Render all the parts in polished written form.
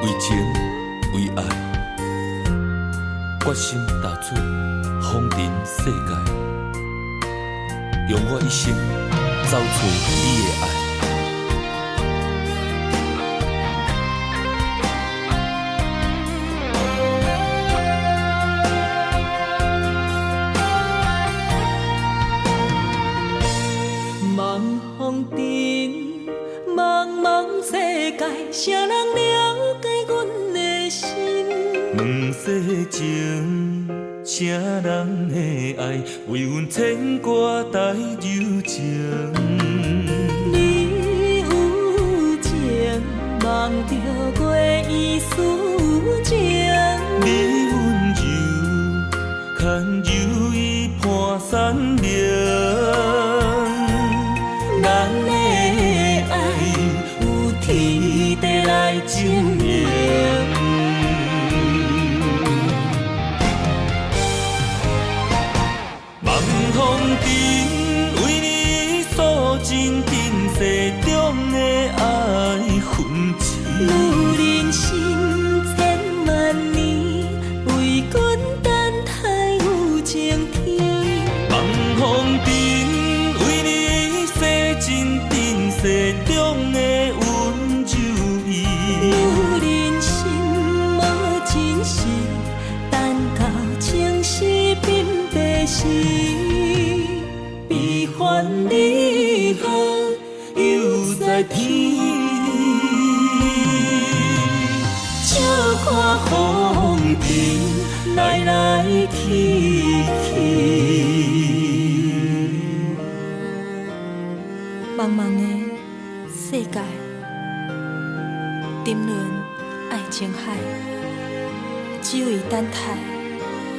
为情为爱，决心踏出风尘世界，用我一生找出你的爱。茫风尘，茫茫世界，谁人了解阮的心？问世情，谁人的爱，为阮牵挂带柔情。你有情，望着月依思情。你温柔，牵柔伊伴山明。咱的爱有天地来证明。望风尘，为你诉尽今世中的爱痕迹。有人生千万年，为阮等待有情天。望风尘，为你洗尽今世中的温柔意。有人生无真实，等到情丝鬓白时，悲欢离合犹在天。笑看风尘来来去去。茫茫的世界，沉沦爱情海，只为等待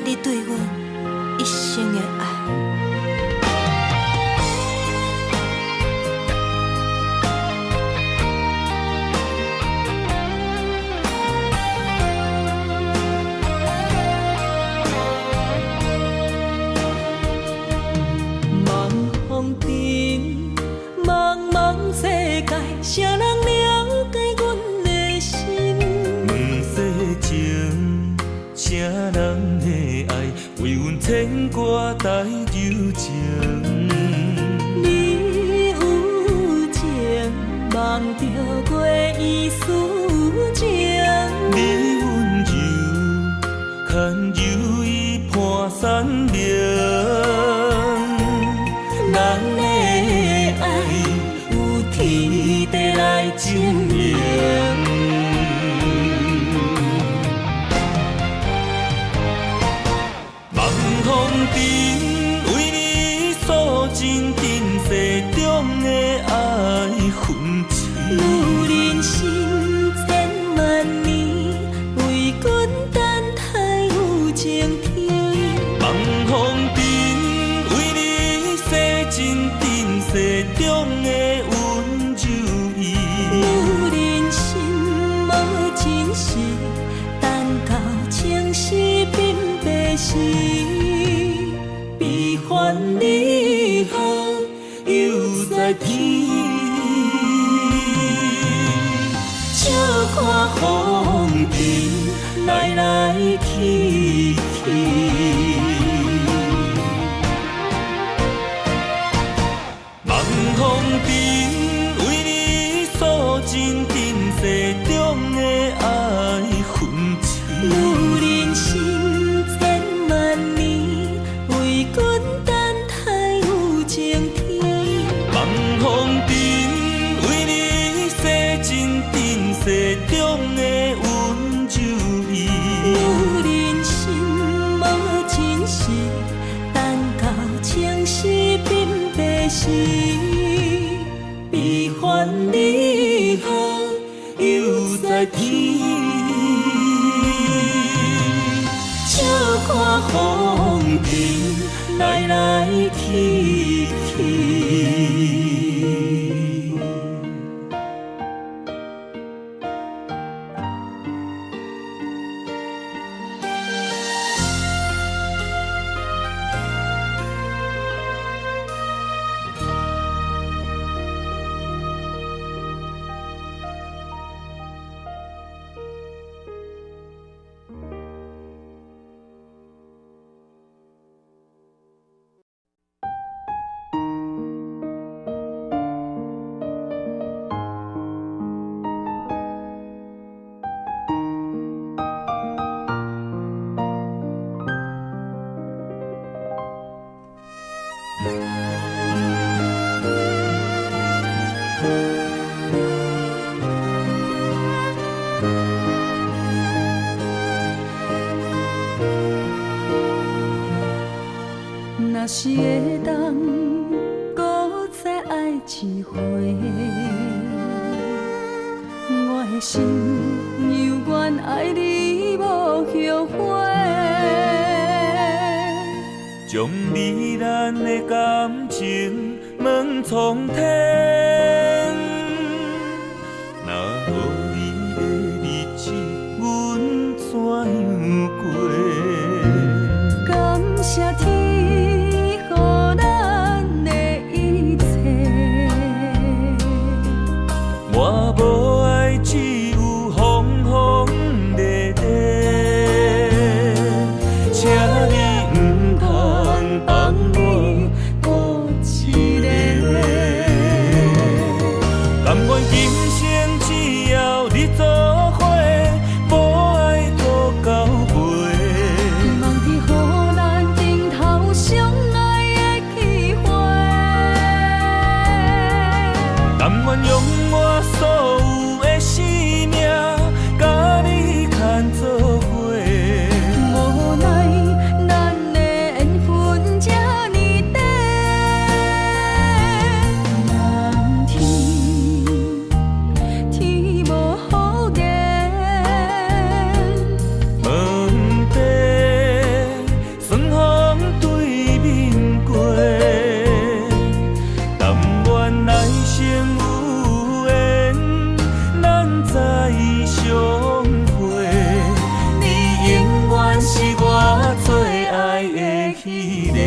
你对阮一生的爱。茫风尘，茫茫世界，谁人了解阮的心？问世情，谁人的爱，为阮牵挂带柔情。你有情，望着月依思情。你温柔，牵柔伊伴山明。咱的爱有天地来证明。望风尘，为你诉尽今世中的爱痕迹。有人生千万年，为阮等待有情天。望风尘，为你洗尽今世中的温柔意。有人生无真实，等到情丝鬓白时，悲欢离合犹在天。笑看风尘来来去去。望风尘，为你诉尽今世中的爱痕迹。有人生千万年，为阮等待有情天。望风尘，为你洗尽今世中的温柔意。有人生无真实，等到情丝鬓白时，悲欢离合犹在天。笑看风尘来来去去。若是会当搁再爱一回，我的心犹原爱你无后悔。将你咱的感情问苍天，若无你的日子，阮怎样过？感谢天，予咱的一切。我无爱，只有风风地地，请你唔通放我孤一个。甘愿今生只要你做伙，无爱搁交陪。望天予咱顶头相爱的机会。甘愿用我所有的生命，甲你牵做伙。无奈咱的缘分这呢短，望天天无好言，问题顺风对面过，但愿来生有缘，咱再相会。你永远是我最爱的迄个。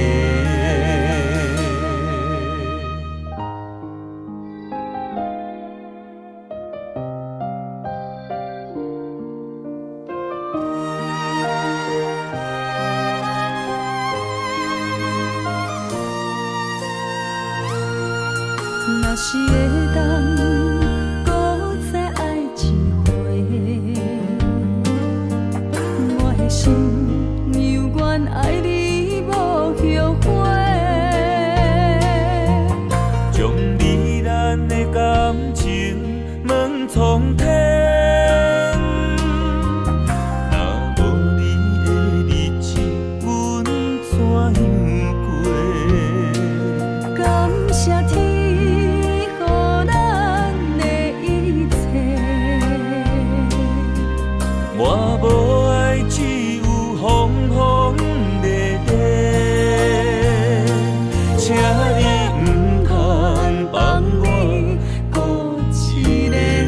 若是会当搁再爱一回，我的心犹原爱你无后悔。将你咱的感情问苍天，若无你的日子，阮怎样过？感谢天，予咱的一切。我无爱，只有风风地地，请你唔通放我孤一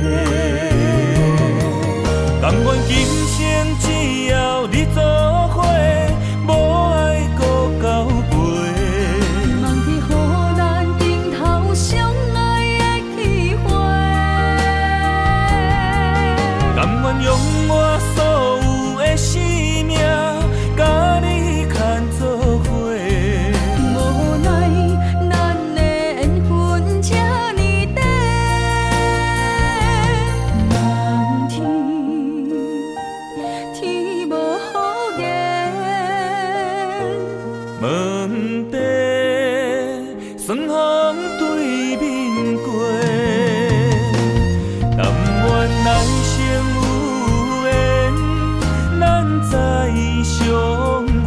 个。甘愿今生只要你做伙，无爱搁交陪。望天予咱顶头相爱的机会。甘愿用我所有的生命，甲你牵做伙。无奈咱的缘分这呢短，望天天无好言，问题顺风对面过，但愿来生有缘，咱再相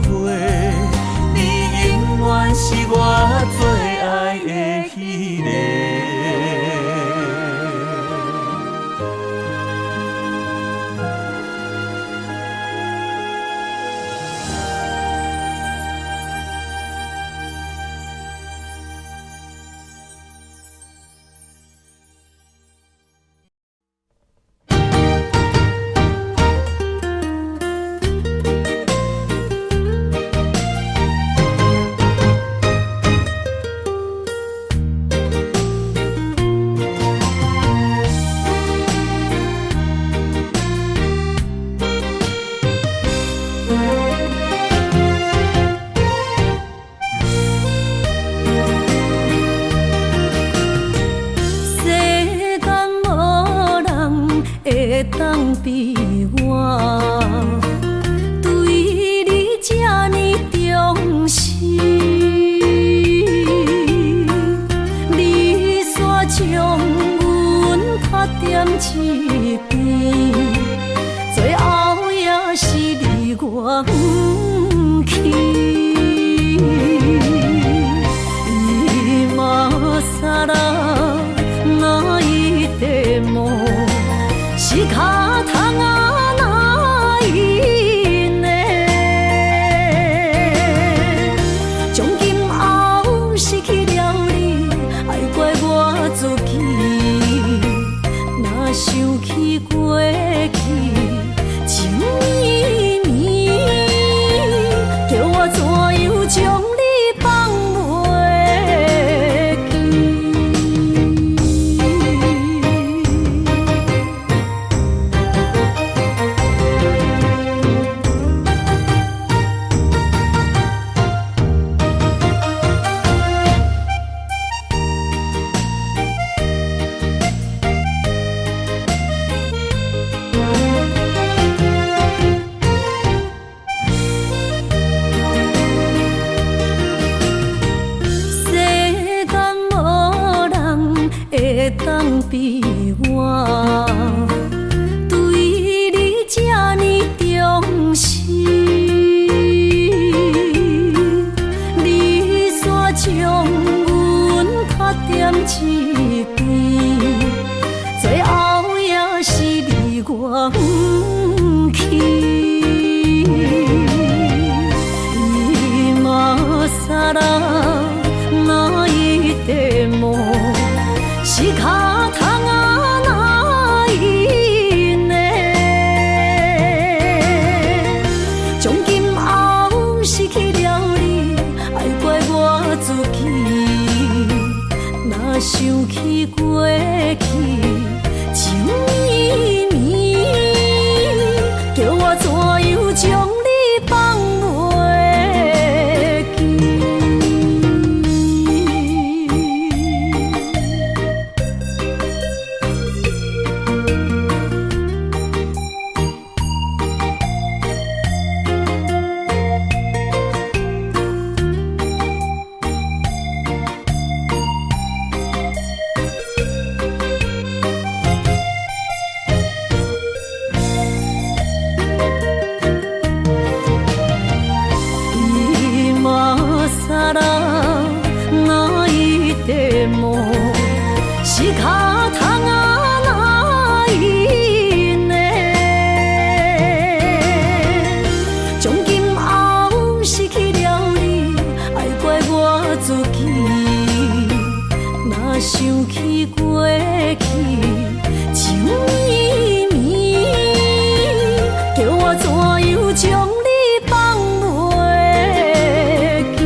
会。你永远是我最爱的迄个。世间无人会当比我对你这呢重视。想起过去情绵绵，叫我怎样将你放袂当比我对你这呢重视，你煞将阮较点一边，最后也是你我不去。今さら那一点梦。是脚痛啊，哪一呢？从今后失去了你，爱怪我自己。若想起过去情绵绵，叫我怎样将你放袂记？さら泣いても仕方がないね。从今后失去了你，爱怪我自己。若想起过去情绵绵，叫我怎样将你放袂记？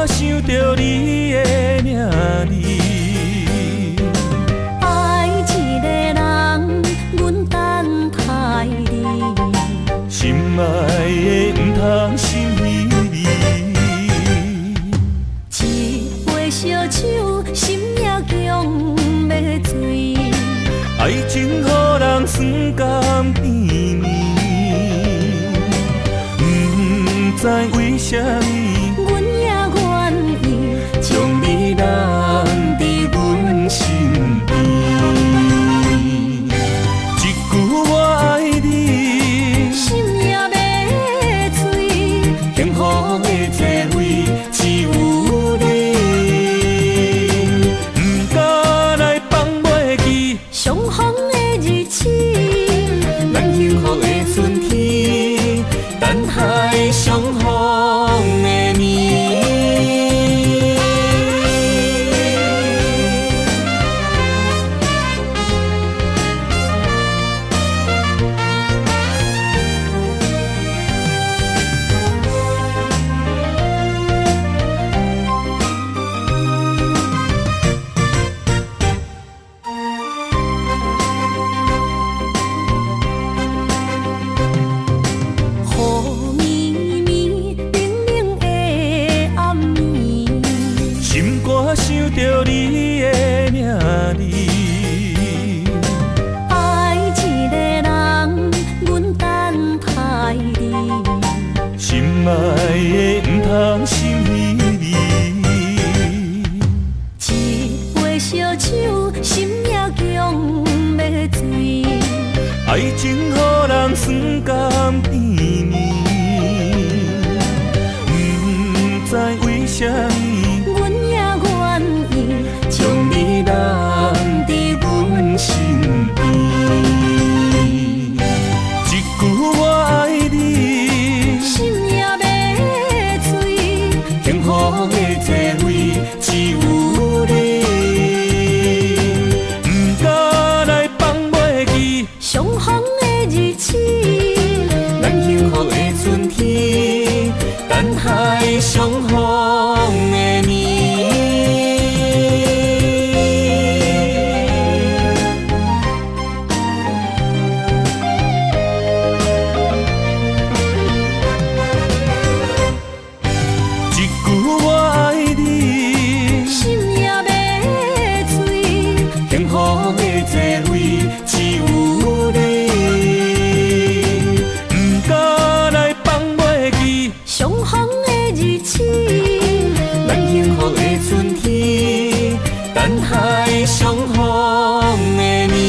想着你的名字，爱一个人，阮等待你，心爱的不通心稀微。一杯烧酒，心也强要醉。爱情予人酸甘甜蜜，不知为什么。阮也愿意将你留伫阮身边，一句我爱你，心也要碎。幸福的座位只有你，不敢来放袂记相逢的日子，咱幸福的春天，等待相逢的年。爱情予人酸甘甜蜜，不知为什么，阮也愿意将你揽伫阮身边。一句我爱你，心也要碎，幸福的座位只有你，不敢来放袂记相逢的日子，咱幸福的春天，等待相逢的年。一句我爱你，心也要碎，幸福的座位只有你，不敢来放袂记相逢的日子，咱幸福的春天，等待相逢的年。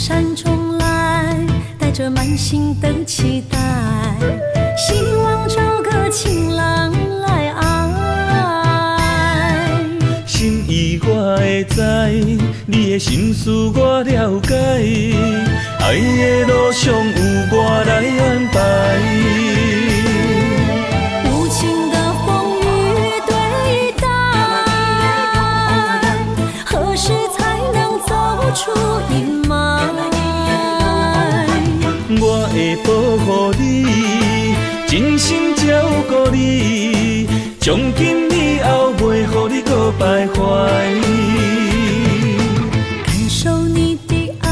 山中来，带着满心的期待，希望找个情郎来爱。心意我会知，你的心思我了解，爱的路上有我来安排。无情的风雨对待，何时才能走出阴霾？我会保护你，真心照顾你，从今以后袂予你搁徘徊。感受你的爱，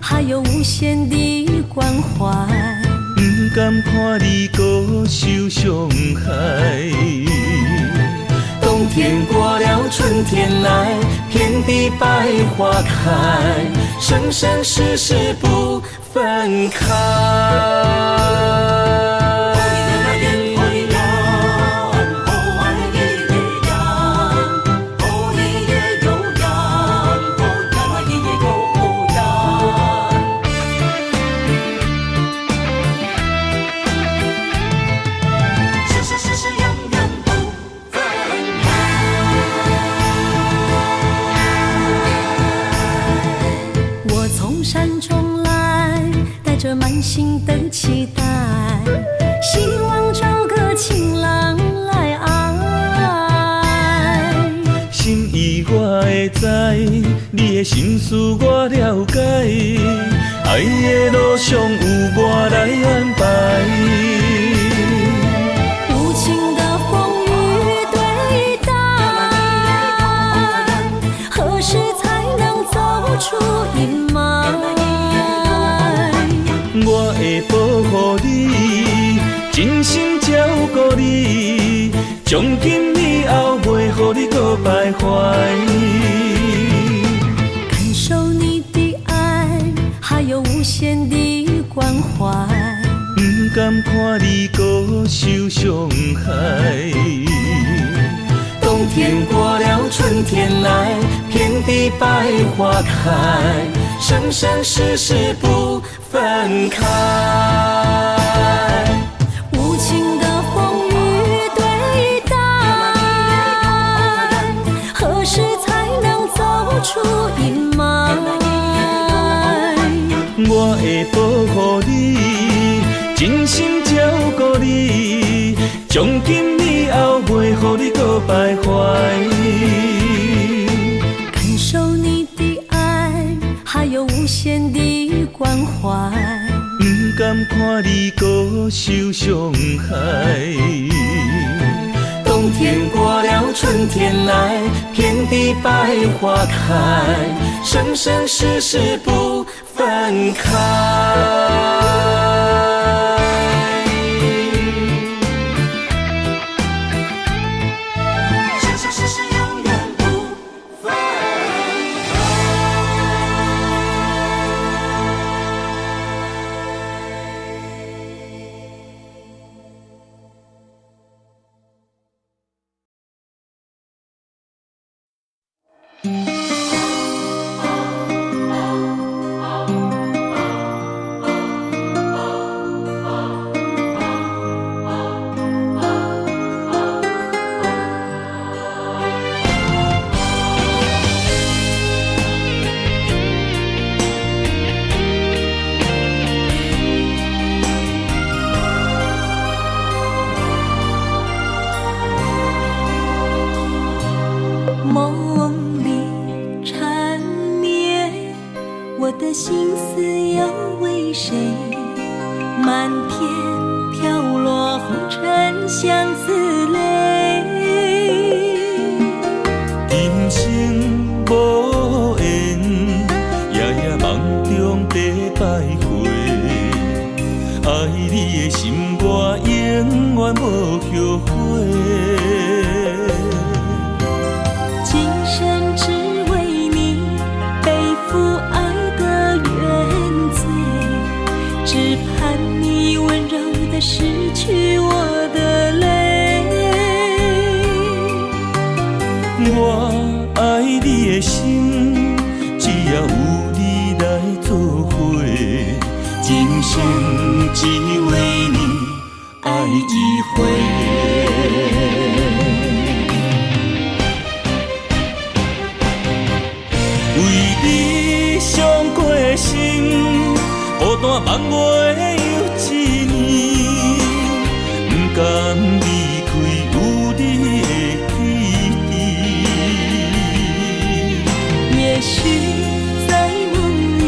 还有无限的关怀，不甘看你搁受伤害。冬天过了，春天来，遍地百花开，生生世世不分开。山中来，带着满心的期待，希望找个情郎来爱。心意我会知，你的心思我了解，爱的路上有我来安排。无情的风雨对待，何时才能走出阴霾？我会保护你，真心照顾你，从今以后袂予你搁徘徊。感受你的爱，还有无限的关怀，不甘看你搁受伤害。冬天过了，春天来，遍地百花开，生生世世不分开。无情的风雨对待，何时才能走出阴霾？我会保护你，真心照顾你，从今以后袂予你搁徘徊。感受你的爱，还有无限的关怀。不甘看你搁受伤害，冬天过了春天来，遍地百花开，生生世世不分开。生生世世永远不分开。梦里缠绵，我的心思要为谁？漫天飘落红尘相思泪。人生无缘，夜夜梦中在徘徊。爱你的心，我永远无后悔。今生只为你背负爱的原罪，只盼你温柔地拭去我的泪。我爱你的心，只要有你来作伙，今生只为你爱一回。为你伤过心，孤单梦袂有一年，不甘离开有你的记忆。也许在梦里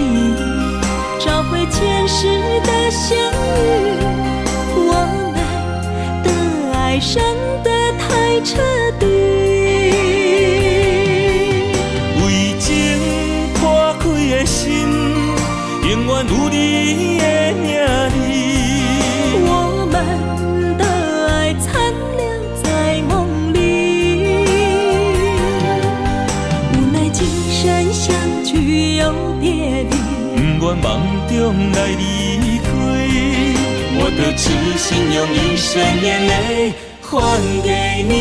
找回前世的相遇，我们的爱伤得太彻底。的心，永远有你的名字。我们的爱残留在梦里，无奈今生相聚又别离，不愿梦中来离开。我的痴心用一生眼泪还给你。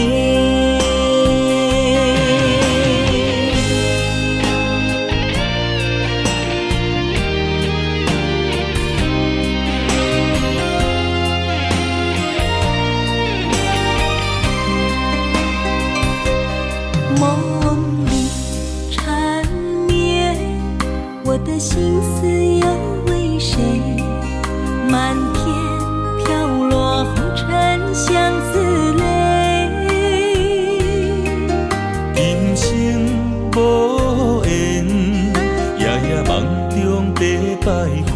梦里缠绵，我的心思要为谁？漫天飘落红尘相思泪。人生无缘，夜夜梦中在徘徊。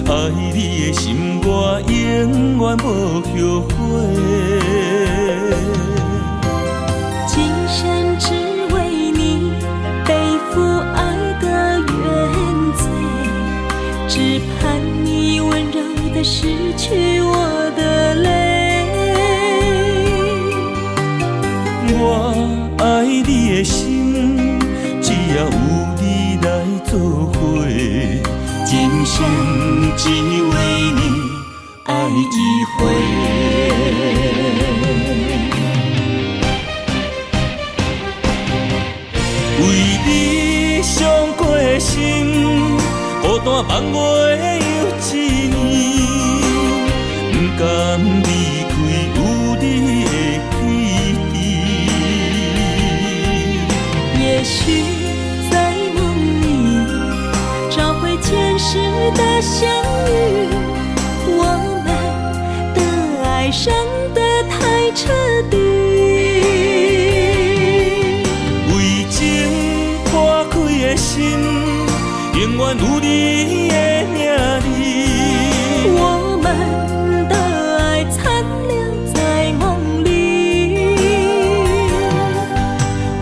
爱你的心，我永远无后悔。今生只为你背负爱的原罪，只盼你温柔地拭去我的泪。我爱你的心，只要有你来作伙，今生只为你爱一回。为你伤过单望月又一年，不甘离开有你的起点。也许在梦里找回前世的相遇，我们的爱伤得太彻底，为情破开的心，永远有你的名字。我们的爱残留在梦里，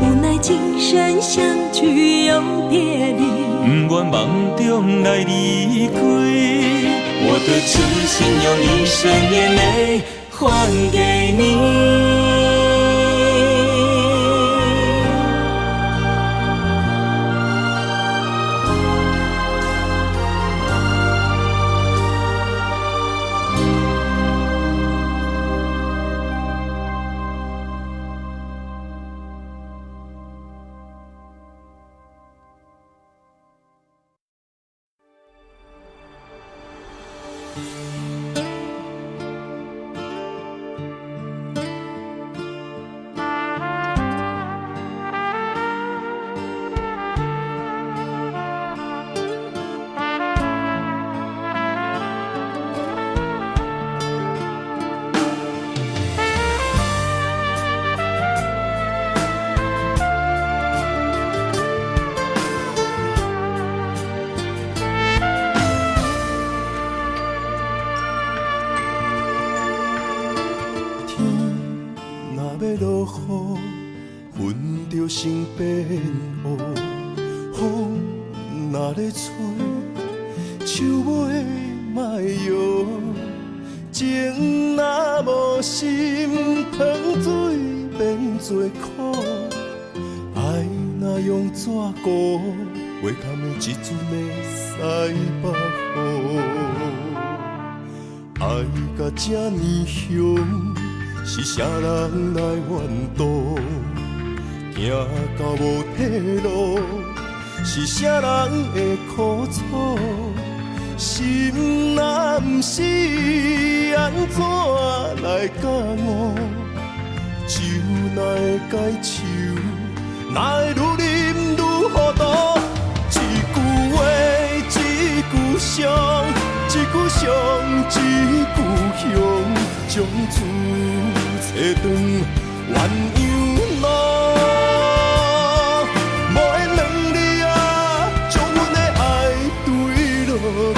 无奈今生相聚又别离，不愿梦中来离开，我的痴心用一生眼泪还给你。落雨，云就成变乌；风若咧吹，树尾莫摇。情若无心，汤水变做苦。爱若用纸糊，袂堪的一阵的西北雨。爱甲这呢凶。是啥人来怨妒？行到无退路，是啥人会苦楚？心若不是，安怎来感悟？酒哪会解愁？哪会愈啉愈糊涂？一句话，一句伤，一句伤，一句香，将自切断鸳鸯路，无缘两字啊，将阮的爱对落土。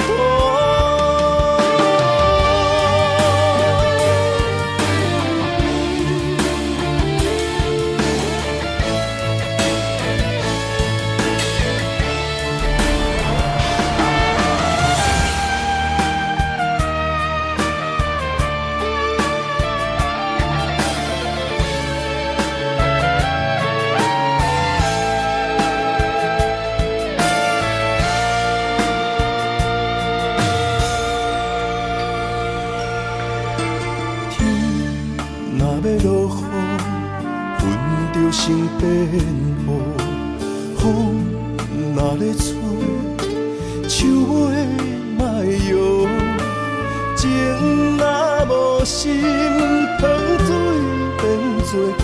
成变乌，风若咧吹，树尾莫摇。情若无心，汤水变做苦。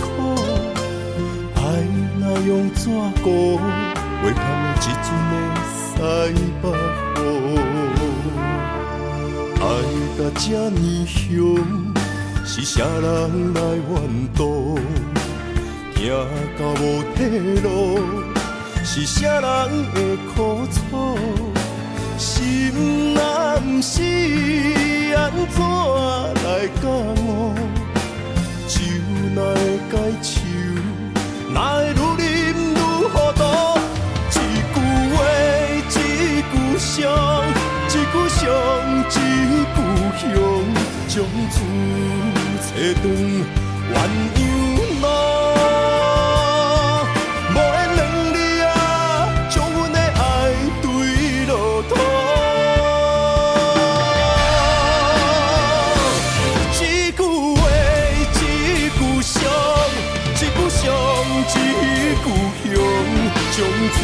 爱若用纸糊，袂堪的一阵的西北雨。爱甲这呢凶，是啥人来怨妒？行到无退路，是啥人会苦楚？心若不是，安怎来感悟？酒哪会解愁？哪会愈啉愈糊涂？一句话，一句伤，一句伤，一句香，将自切断鸳鸯路。一句香，将自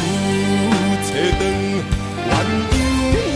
切断鸳鸯。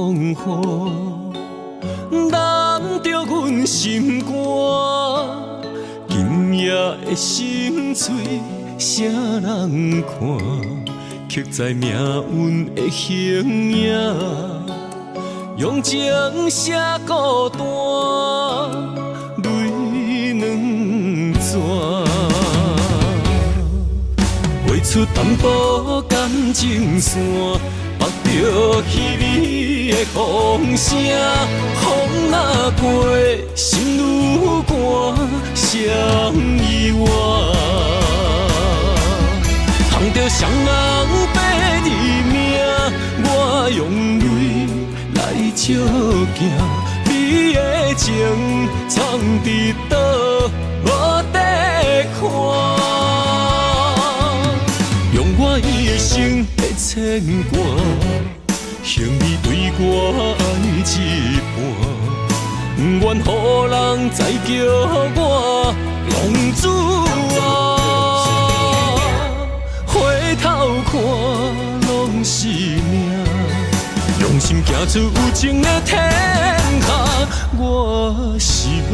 风雨，揽着阮心肝。今夜的心碎，啥人看？刻在命运的形影，用情写孤单，泪两逝。画出淡薄感情线，绑着稀微的风声。风若过，心愈寒，谁意外？通着双人白字名，我用泪来照镜。你的情藏伫倒，无地看。用我一生的牵挂，向你对我爱一半，不愿予人再叫我浪子啊。回头看，拢是命，用心行出有情的天下，我是我。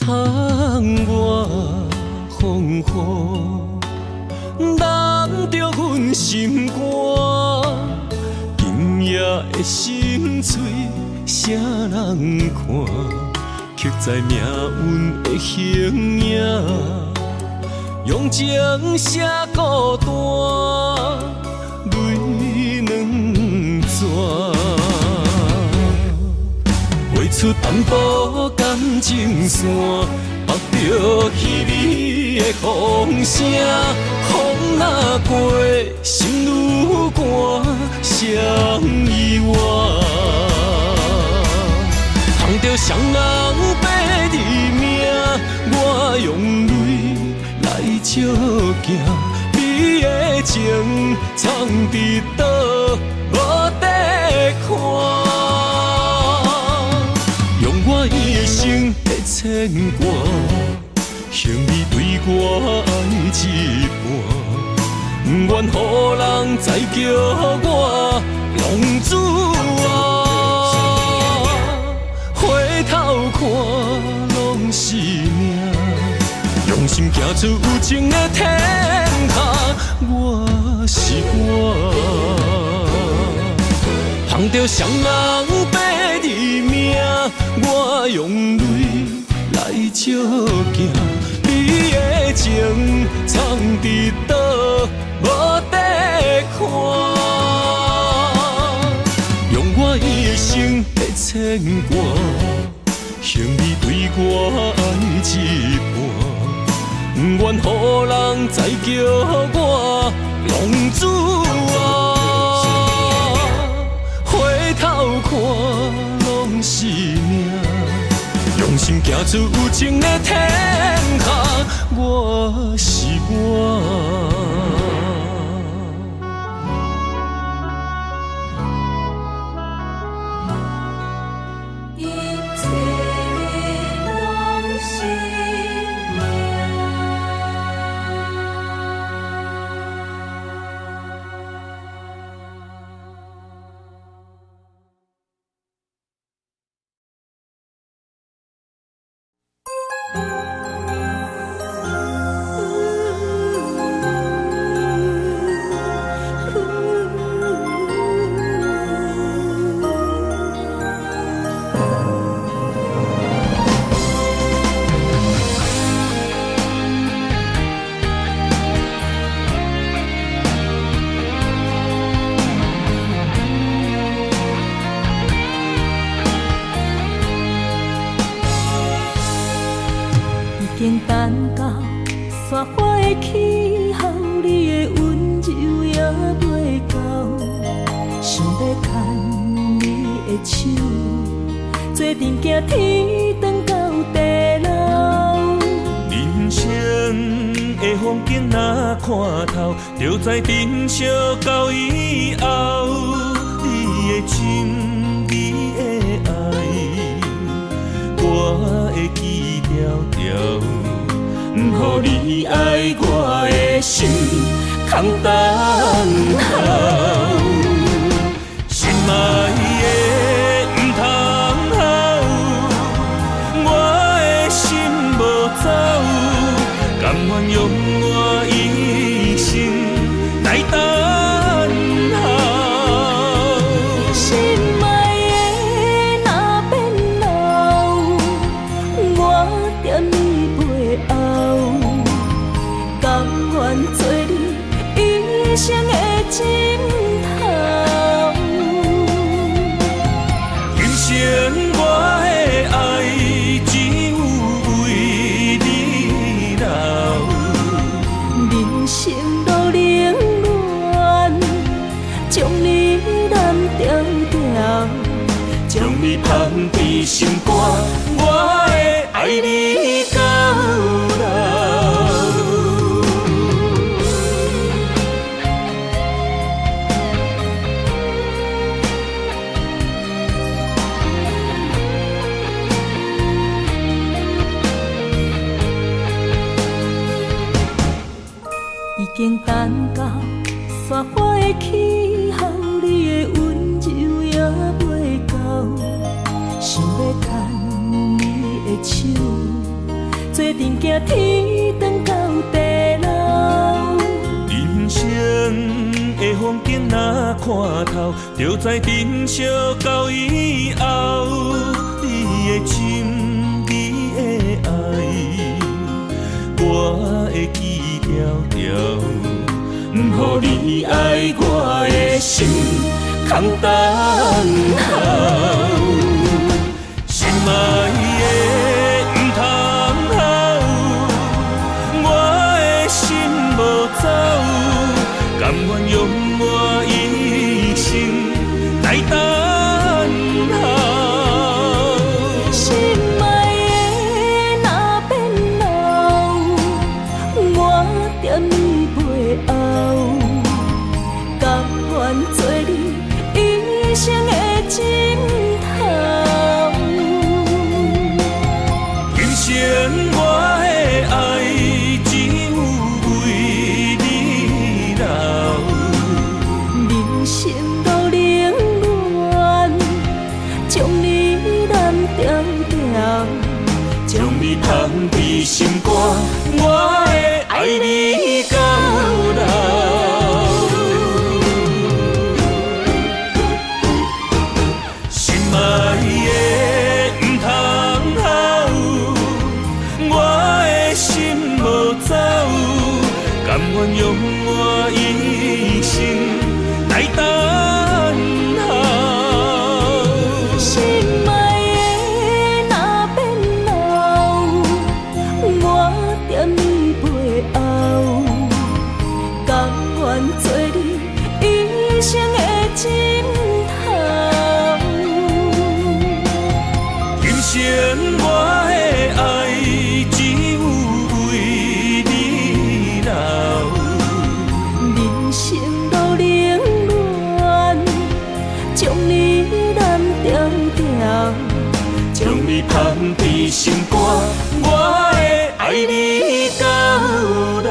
窗外风雨，揽着阮心肝。今夜的心碎，啥人看？刻在命运的形影，用情写孤单，泪两逝。画出淡薄感情线，绑着稀微的风声。风若过，心愈寒，谁意外？通着双人白字名，我用泪来照镜。你的情藏伫倒，无地看。我一生的牵挂，向你对我爱一半，不愿予人再叫我浪子啊。回头看，拢是命，用心行出有情的天下，我是我。通着双人白字名，我用泪来照镜。你的情藏伫倒，无地看。用我一生的牵挂，向你对我爱一半，不愿予人再叫我浪子啊。回头看，拢是命，用心行出有情的天下，我是我。经等到雪花的气候，你的温柔也袂够，想要牵你的手，做阵行天长到地老。人生的风景若看透，就知珍惜到以后。的深，你的爱，我会记条条，不予你爱我的心空等候。心爱的不通好，我的心无走，甘愿用我一生来等候。心爱的若变老，我踮你背后，甘愿做你一生的枕头。今生我的爱，只有为你留。人生路冷暖，将你揽条条，将你放伫心肝，我会爱你到老。已经等到雪花的气候，你的温柔也袂够，想要牵你的手，做阵行天长到地老。人生的风景若看透，就知珍惜到以后。你的心，你的爱，我会记条条，不予你爱我的心空等候。心爱的不通好，我的心无走，甘愿用我一生来等候。心爱的若变老，我踮你背后，甘愿做你一生的枕头。今生我的爱，只有为你留。人生路冷暖，将你揽条条，将你放伫心肝，我会爱你到老。心爱的不通好，我的心无走，甘愿用我一生来等候。心爱的若变老，我踮你背后，甘愿做你一生的枕头。今生我的爱，只有为你留。人生路冷暖，将你揽条条，将你放伫心肝，我会爱你到老。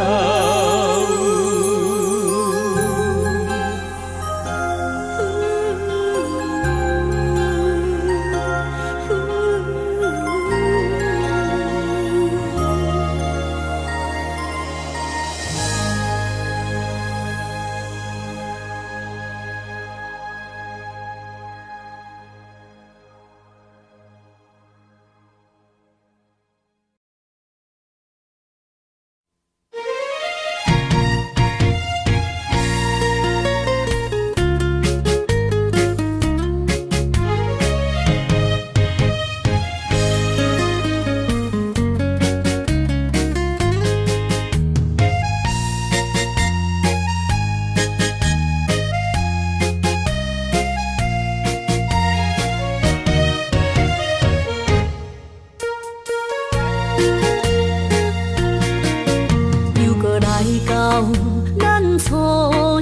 咱初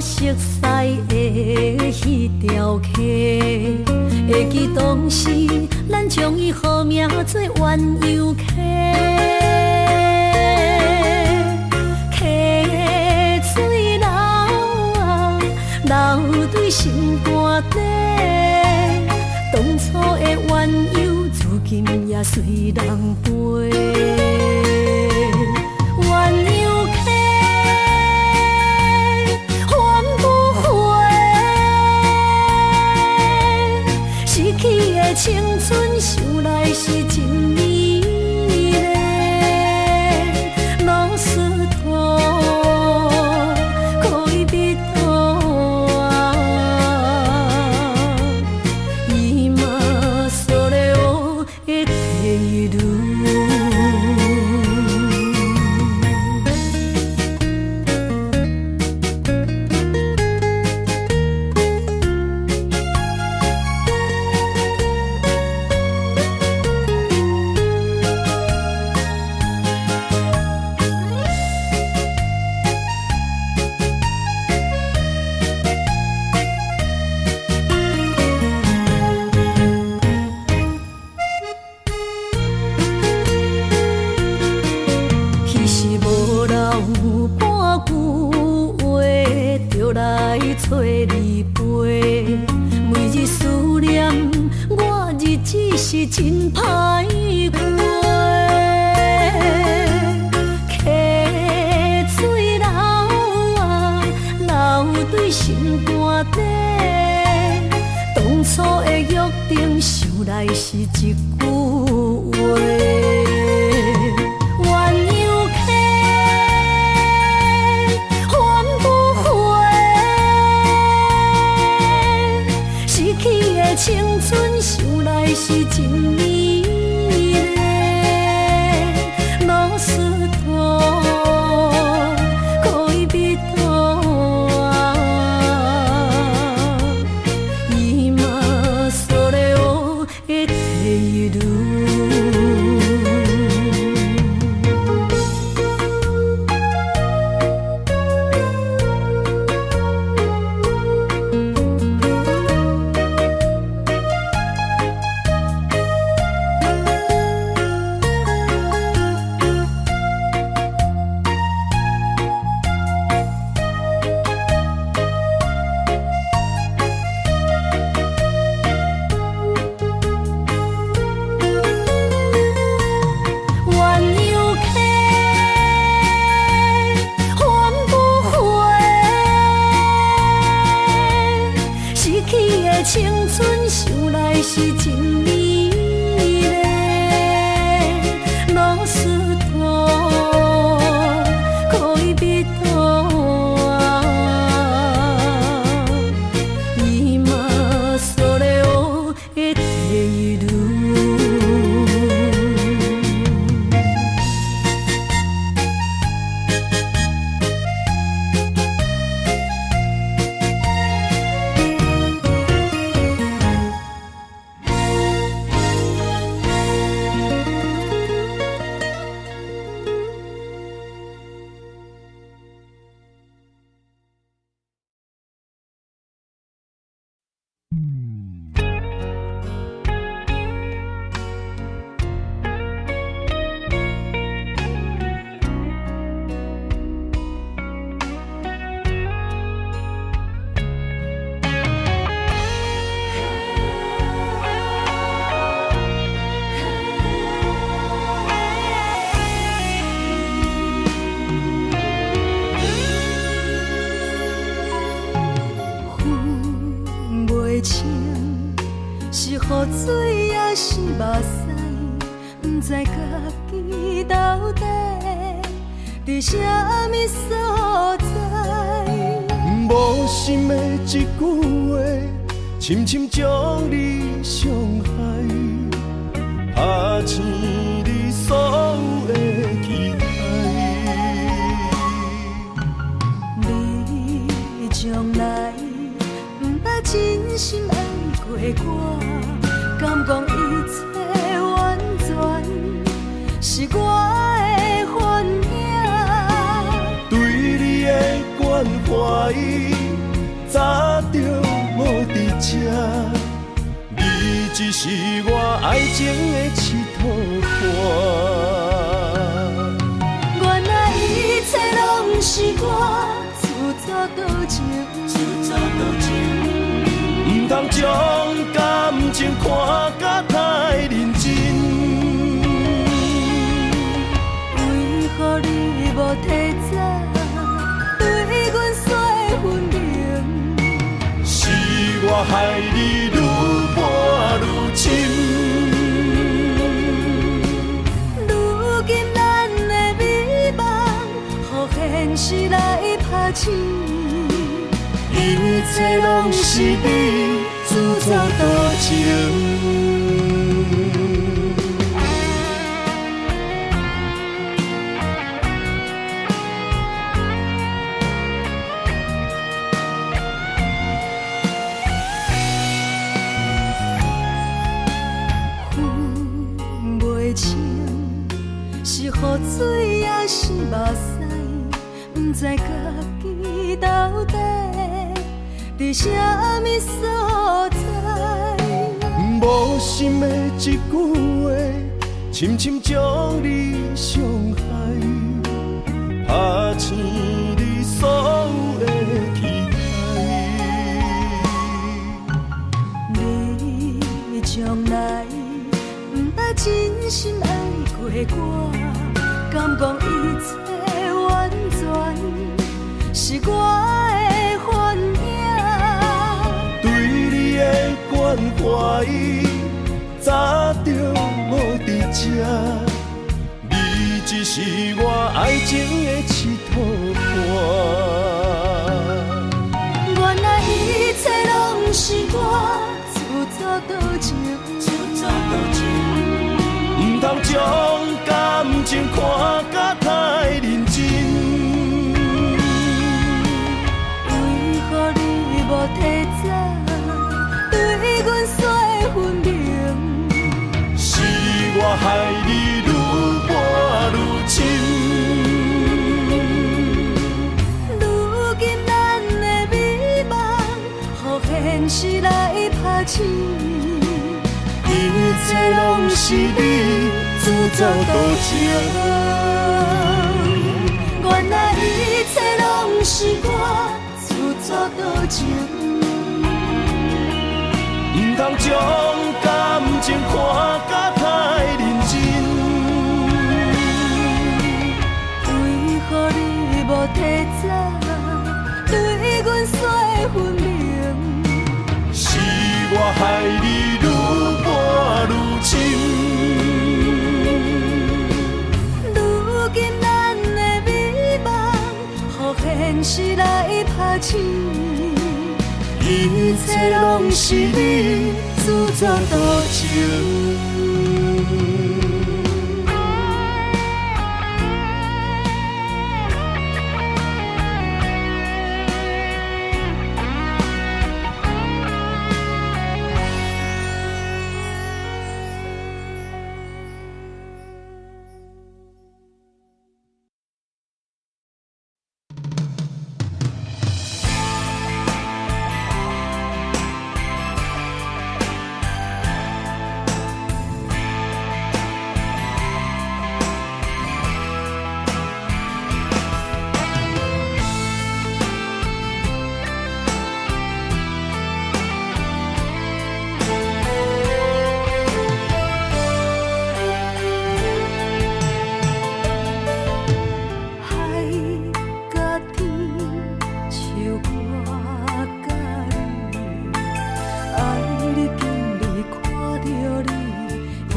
熟悉的迄条溪。咱将伊号名做鸳鸯溪。溪水流啊，流对心肝底。当初的鸳鸯，如今也随人飞。鸳鸯溪，还不回。失去的青春，想来是真美丽。老师徒，可以比图啊，伊嘛所了的地路。找你陪，每日思念，我日子是真歹过。溪水流啊，流对心肝底。当初的约定，想来是一句话。青春想来是真美丽，老师徒可以比图啊，伊嘛所了的地路。青春想来是真美丽，老师徒可以比图啊，伊嘛所了的地路。是雨水也是目屎，不知家己到底伫啥物所在。无心的一句话，深深将你伤害，拍醒你所有的期待。你将来不捌真心爱过我，敢讲一切完全是我的幻影？对你的关怀，早就无伫这，你只是我爱情的佚佗伴。原来一切拢是我自作多情，唔通将感情看甲太认真。为何你无提早对阮说分明？是我害你愈伴愈深。如今咱的美梦，予现实来拍醒。一切拢是你自作多情。分袂清是雨水还是目屎，不知家己到底伫啥物所在。无心的一句话，深深将你伤害，拍醒你所有的期待。你将来不捌真心爱过我，敢讲一切完全是我的幻影？对你的关怀，早就无伫这。你只是我爱情的佚佗伴。原来一切拢是我自作多情，唔通将感情看甲太认真。为何你无提早对阮说分明？是我害你愈伴愈深。如今咱的美梦，予现实来拍醒。一切拢是你自作多情。原来一切拢是我自作多情，唔通将感情看甲太认真。为何你无提早对阮说分明？是我害你愈伴愈深。如今咱的美梦，予现实来拍醒。一切拢是你自作多情。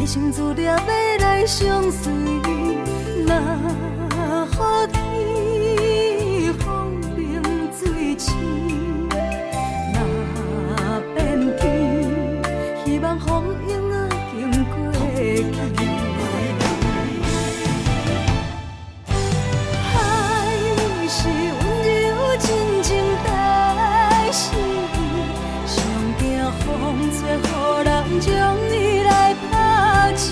心自掠要来相随，若予天风平水清，若变天，希望风影啊经过去。海是温柔真情代是，上惊风吹，予人将伊来拍醒。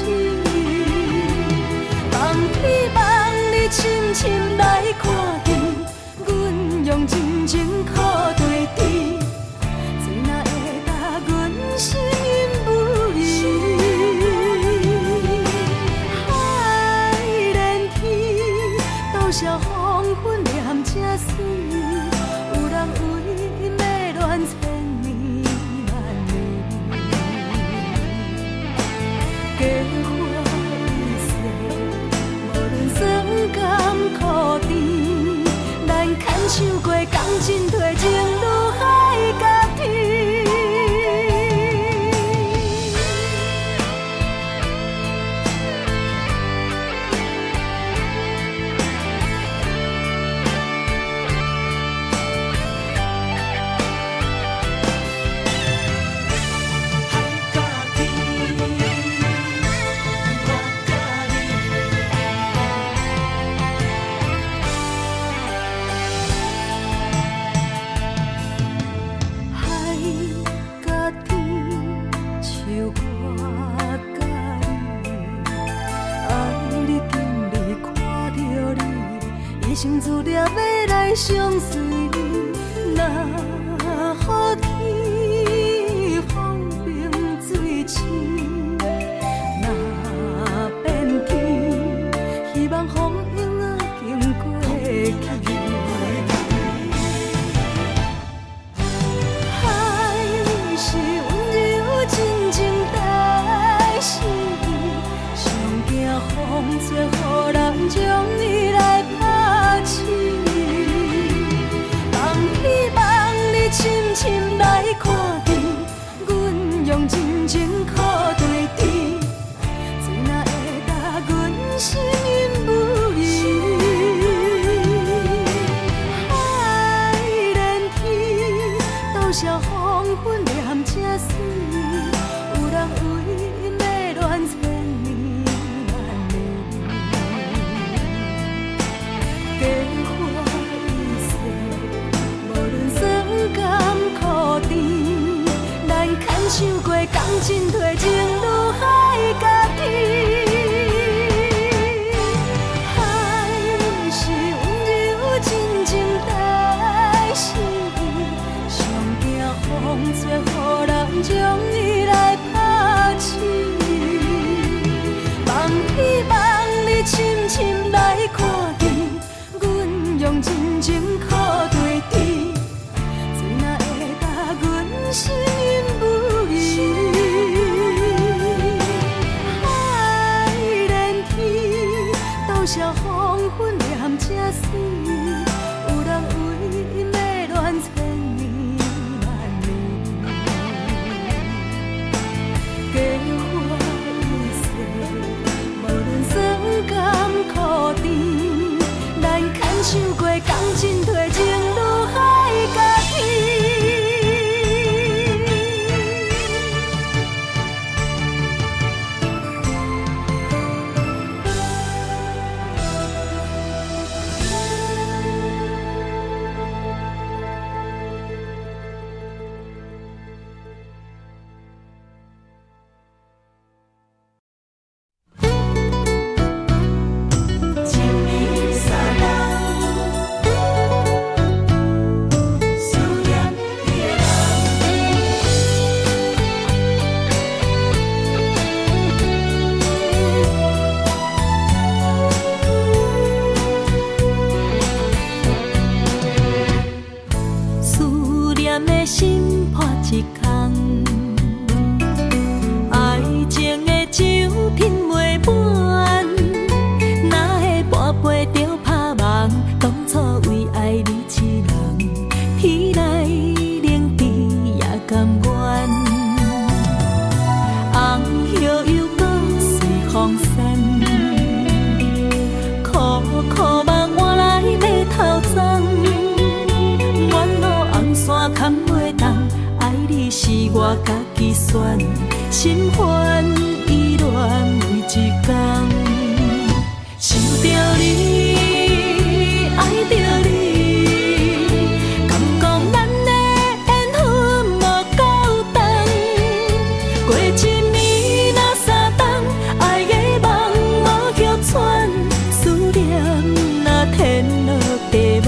望天望你深深来看见，阮用真情靠对。花一世，无论酸甘苦甜，咱牵手过钢筋褪情如海甲天。生自念要来相随，若雨去风平水清，若变天，希望风影仔经过去。海是温柔真情带心意，上惊风吹，予人将伊来拍醒。望你深深来看见，阮用真情靠对天，水若会答阮心因不移。海连天，斗笑黄昏念这水，有人为因要恋千年万年。花一世，无论酸甘苦甜，咱牵手过钢筋褪情如海甲天。海是温柔真情带心意，上惊风吹，予人将伊来拍醒。望你深深来看见，阮用真情靠对天，水若会答阮心因不移。海连天，斗笑黄昏念这水，有人为因要恋千年万年。花一世，无论酸甘苦甜，咱牵手过钢筋褪情如海甲天。思念的心破一空，爱情的酒品袂满，哪会半杯就拍梦？当初为爱你一人，天来冷滴也甘愿。红叶又搁随风散，苦苦梦换来要偷藏。山扛袂动，爱你是我家己选，心烦意乱为一天，想着你，爱着你，敢讲咱的缘分无够长，过一年若三冬，爱的梦无叫喘，思念若天落地网。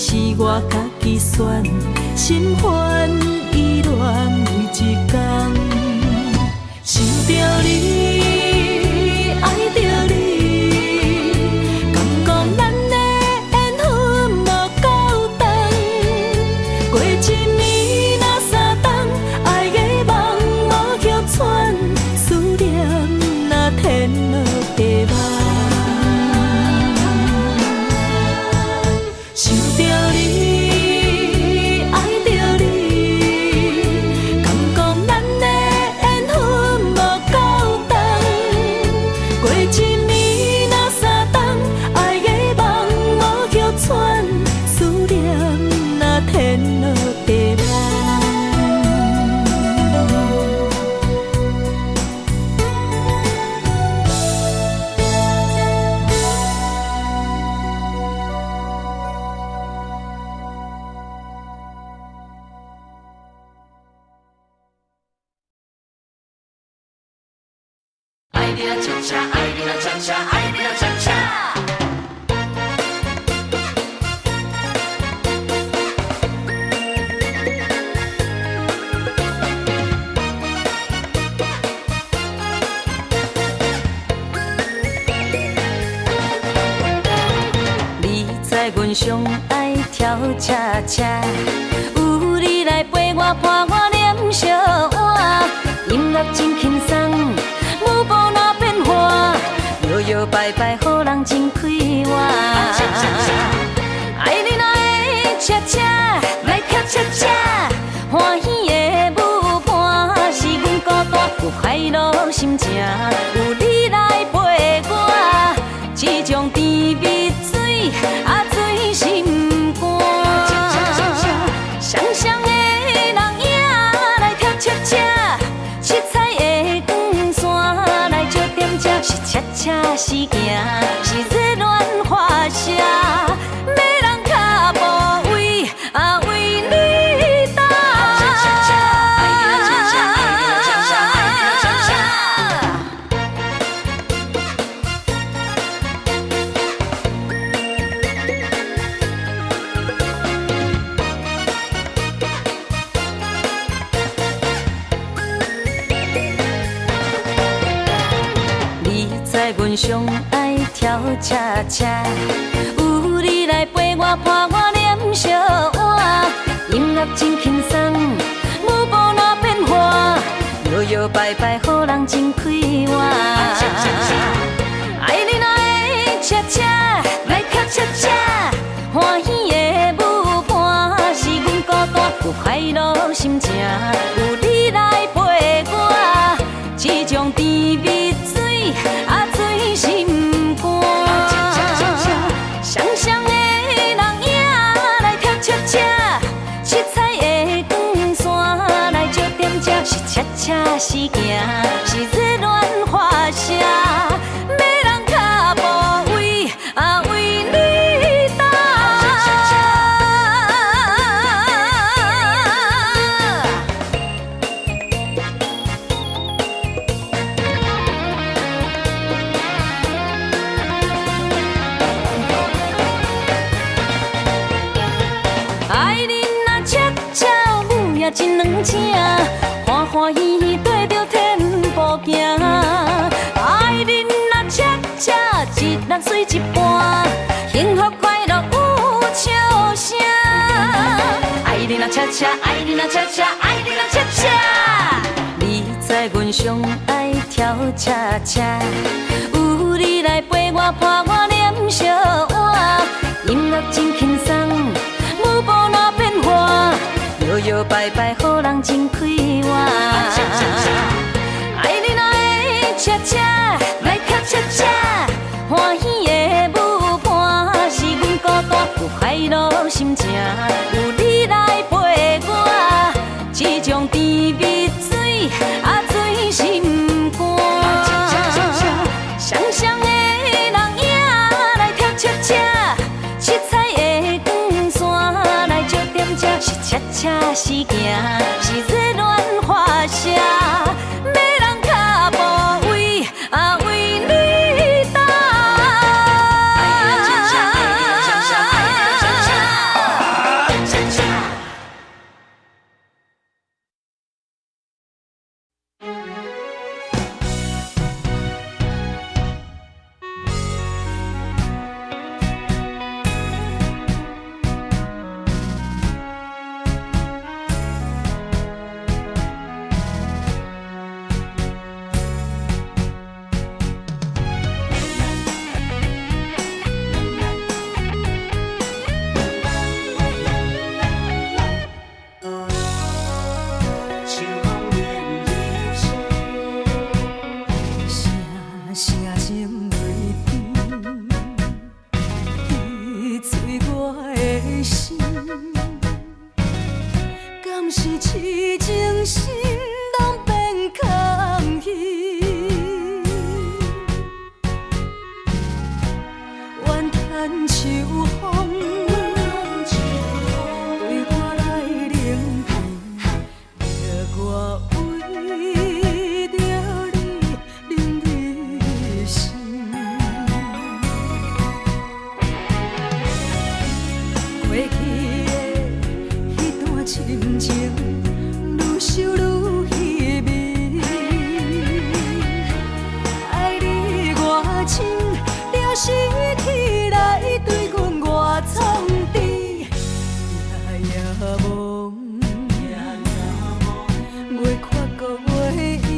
是我家己选，心烦意乱每一天，想着你，爱着你，敢讲咱的缘分无够长，过一年若三冬，爱的梦无叫喘，思念若天落地网。想着你，爱着你，敢讲咱的缘分无够长，过一年若三冬，爱的梦无叫喘，思念若天落地网。爱你啦恰恰，爱你啦恰恰，爱你啦恰恰。你知阮上爱跳恰恰，有你来陪我伴我念小碗，音乐真轻松。舞步哪变化，摇摇摆摆，予人真快活。爱你哪会恰恰，来跳恰恰，欢喜的舞伴是阮孤单，有快乐心情，有你来陪我，这种甜蜜水啊醉心肝。双双的人影来跳恰恰，七彩的光线来照点这，是恰恰是行，是热恋花谢，要人脚步为啊为你打。你知阮上爱跳恰恰，有你来陪我伴我念小碗，音乐真轻松，舞步哪变化，摇摇摆摆，予人真快活。爱你哪会恰恰，来跳恰恰，欢喜的舞伴是阮孤单，有快乐心情，有你来陪我，这种甜蜜水啊醉心肝。双双的人影来跳恰恰，七彩的光线来照点这，是恰恰是行，是热恋花谢，要人脚步为啊为你打。爱你若恰恰，舞也真软正，欢欢喜喜对着天步行。爱你若恰恰，一人水一半，幸福快乐有笑声。爱你若恰恰，爱你若恰恰，爱你若恰恰。你知阮上爱跳恰恰，有你来陪我伴我念小碗，音乐真轻松。舞步哪变化，摇摇摆摆，予人真快活。爱你哪会恰恰，来跳恰恰，欢喜的舞伴是阮孤单，有快乐心情，有你来陪我，这种甜蜜水啊醉心肝。双双的人影来跳恰恰，七彩的光线来照点这，是恰恰是行，是热恋花谢，要人脚步为啊为你打。是痴情心拢变空虚，怨叹秋风对我来冷僻，着我为着你冷你心。过去的迄段亲情，愈想愈稀微。爱你偌深，了尸体来对阮偌创治，夜梦，月缺搁月圆，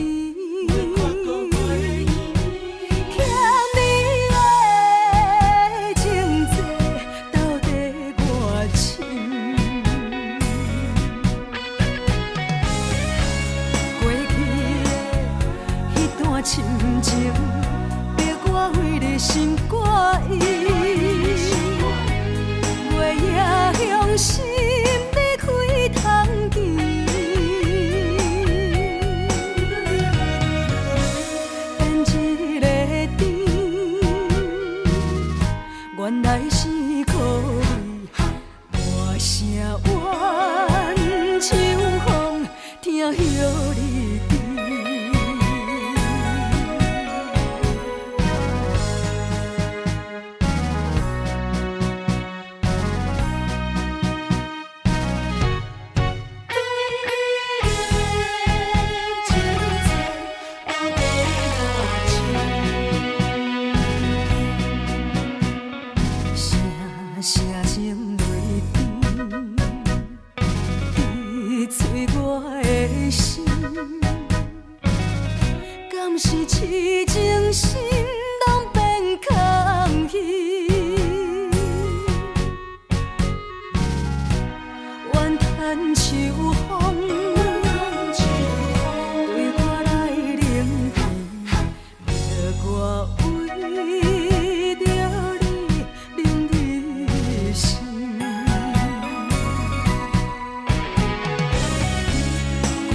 欠你的情债到底偌深？过去的迄段深情，逼我为你心肝意。月夜向心你开通见，变一个甜，原来是苦味，大声怨秋风听晓你甜。声声情泪甜，伊催我的心，敢是痴情心拢变空虚？怨叹秋风对我来冷僻，着我为着你冷你心。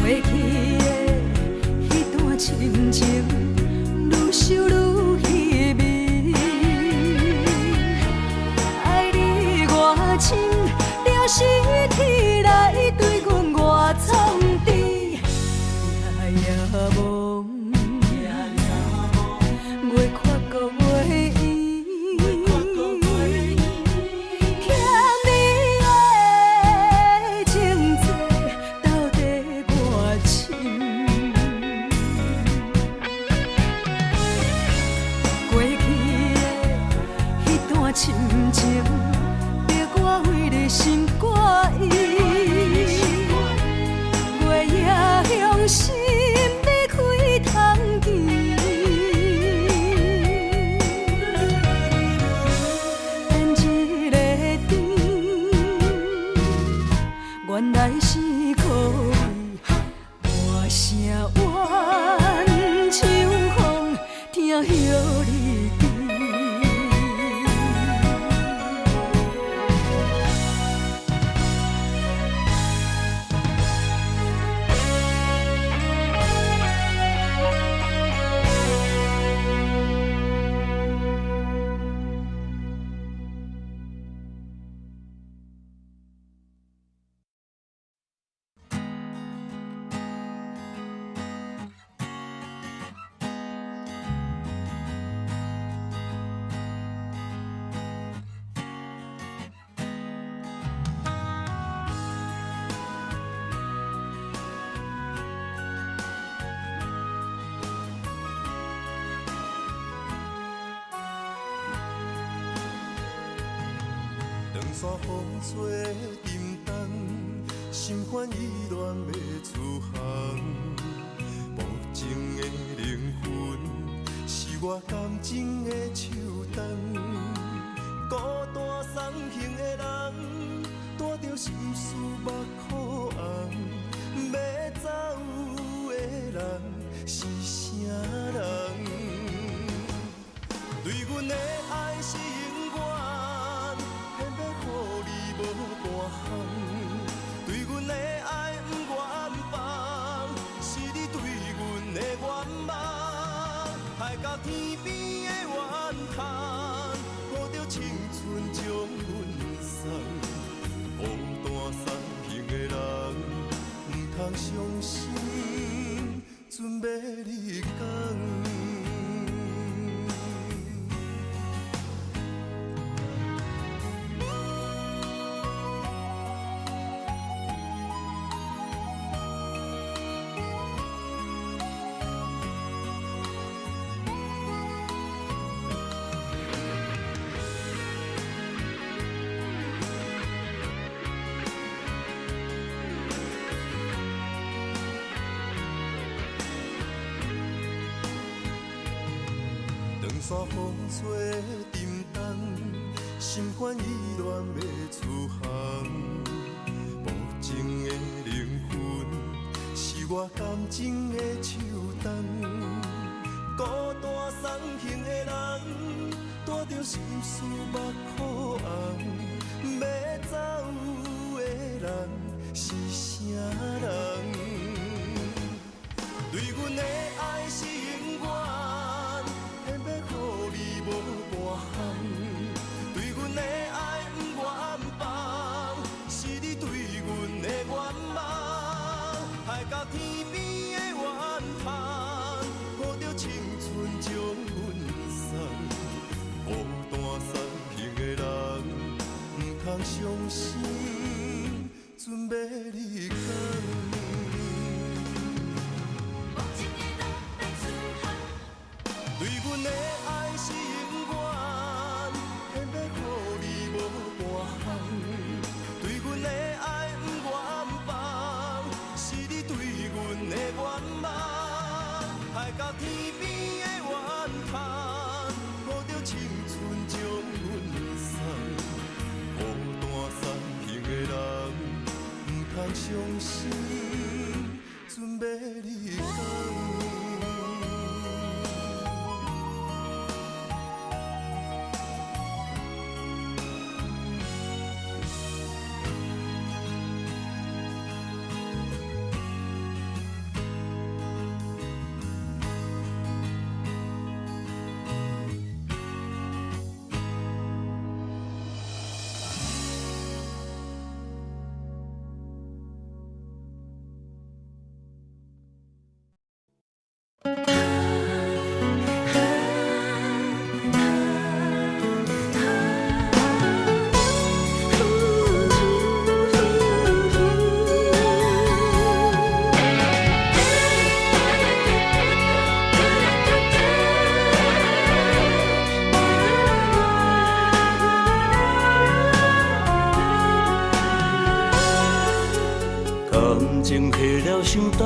过去的迄段亲情，愈想愈稀微。爱你偌深，了尸体来对阮偌创治，夜梦，月缺搁月圆，欠你的情债到底偌深？过去的迄段深情，逼我为你心肝意。月夜向心你开通见，变一个甜，原来是苦味，大声怨秋风听晓你甜。山风吹沉重，心烦意乱要出航。无情的灵魂，是我感情的树洞。孤单送行的人，带着心事目眶红。要走的人是啥人？对阮的爱是永远。偏要予你无大项，对阮的爱。天边的怨叹，抱着青春将阮送。孤单送行的人，唔通伤心，准要你讲。山风吹沉重，心烦意乱要出航。无情的灵魂，是我感情的树洞。孤单送行的人，带着心事目苦红。要走的人是啥人？对阮的爱是永远。无半项，对阮的爱不愿放，是你对阮的愿望。海到天边的怨叹，抱着青春将阮送。孤单送行的人，唔通伤心，准要你讲。对阮的爱是永远，偏要予你无半项。对阮的爱不愿放，是你对阮的愿望。海到天边的怨叹，抱着青春将阮送。孤单送行的人，唔通伤心，准要你讲。情下了伤重，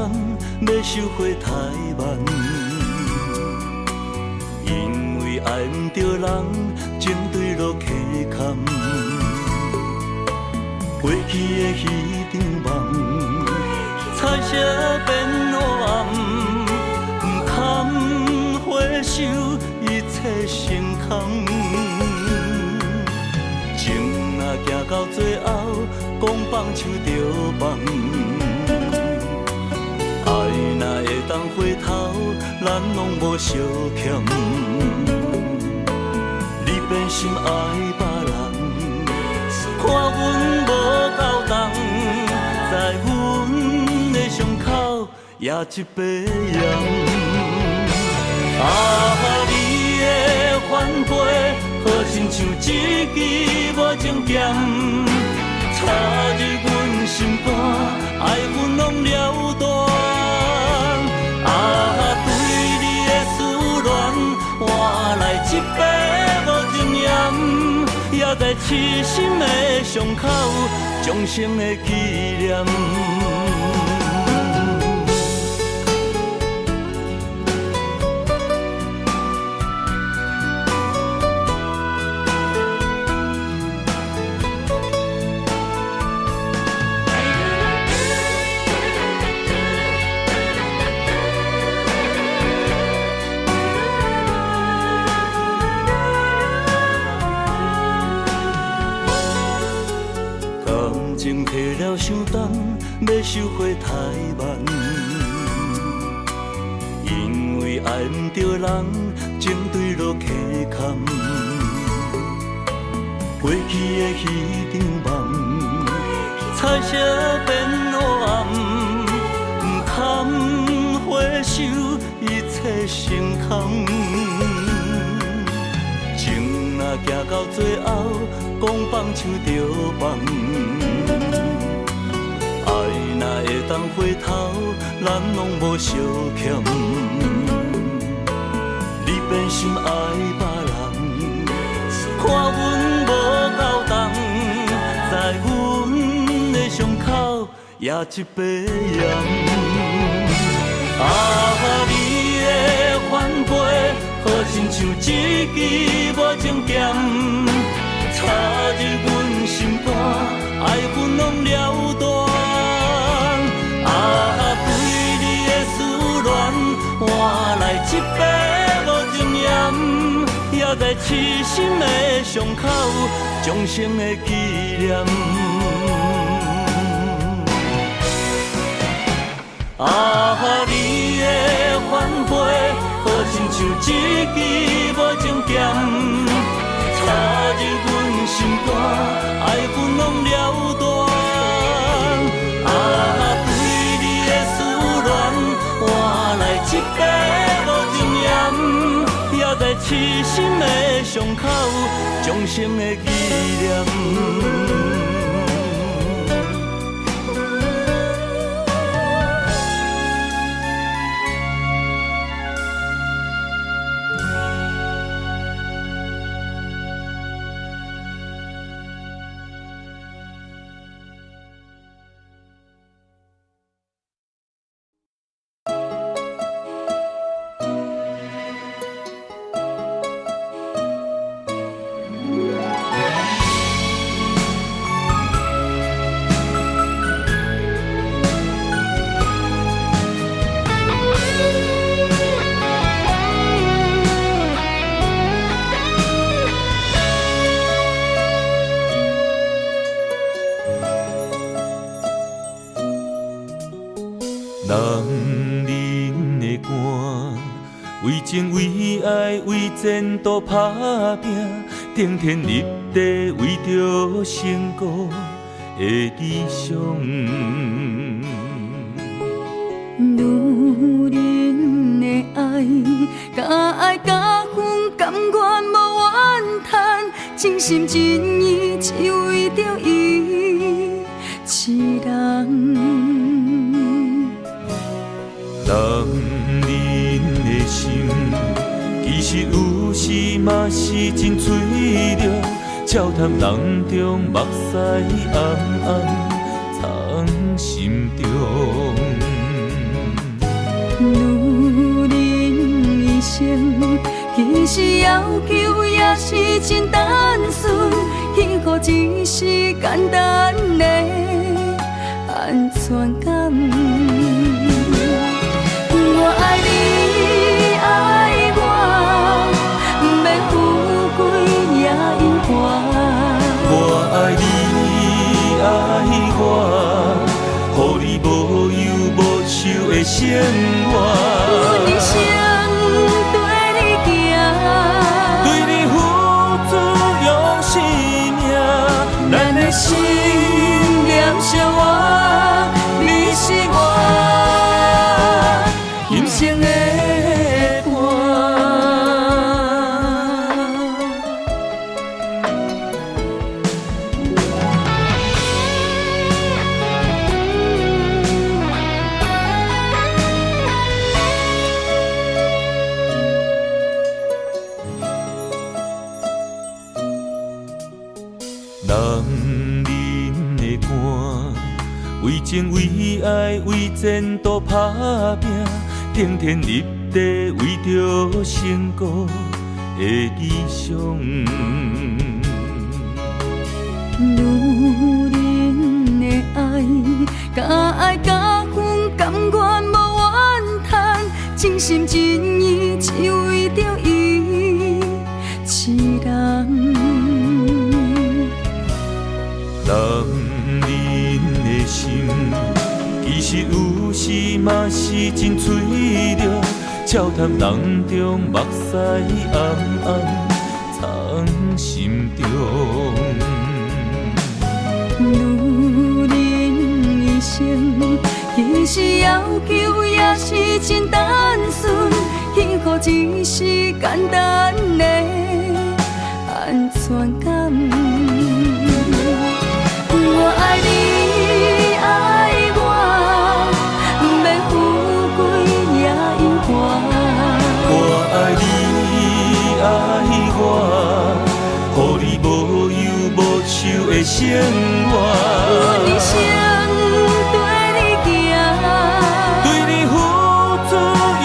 要收回太慢。因为爱不着人，情对落溪坎。过去的迄场梦，彩色变黑暗，不堪回首，一切成空。情若行到最后，讲放手就放。爱若会当回头，咱拢无相欠。你变心爱别人，看阮无够重，在阮的伤口也一杯盐。啊，你的反背，好亲像一支无情剑，插入阮心肝，爱阮拢了断。啊，对你的思恋，换来一杯无情盐，也在痴心的伤口，终生的纪念。情下了伤重，要收回太慢。因为爱唔着人，情对落溪坎。过去的迄场梦，彩色变黑暗，不堪回首，一切成空。情若行到最后，讲放像着放。爱若会当回头，咱拢无相欠。你变心爱别人，看阮无够重，在阮的伤口也一杯盐。啊，你的反背，好亲像一支无情剑，插入阮心肝，爱阮拢了断。啊，对你的思恋，换来一杯无情盐，也在痴心的伤口，终生的纪念。啊，你的反背，好亲像一支无情剑，插入阮心肝，爱阮拢了断。啊，对你的思恋，换来一杯无情盐，也在痴心的伤口，终生的纪念。人人的肝，为情为爱为前途打拼，顶天立地为着成功的理想。女人的爱，甲爱甲恨甘愿无怨叹，真心真意只为着伊一人。人的心，其实有时嘛是真脆弱，笑谈人中目屎暗暗藏心中。女人一生，其实要求也是真单纯，幸福只是简单的安全感。我爱你，爱我，不免富贵也因花。我爱你，爱我，予你无忧无愁的生活。一生对你行，对你付出用生命，咱的心念相活，你是我。人生的伴，人人的肝，为情为爱为前途打拼。顶天立地为着成功的理想。女人的爱，甲爱甲恨甘愿无怨叹，真心真意只为着伊一人。人的心，其实有时嘛是真脆弱，笑谈人中目屎暗暗藏心中。女人一生，其实要求也是真单纯，幸福只是简单的安全感。我爱你，爱我，不免富贵也永远。我爱你，爱我，予你无忧无愁的生活。我一生对你行，对你付出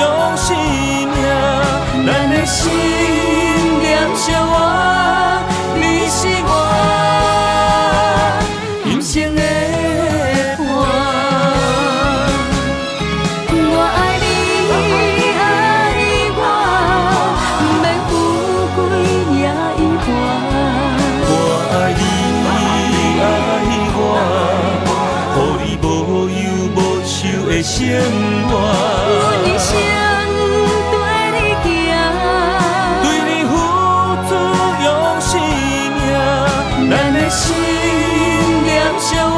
用生命，咱的心念相活，你是我今生的伴。我爱你，爱我，不免富贵也永远。我爱你，爱我，予你无忧无愁的生活。我一生对你行，对你付出用生命，咱的心念相活，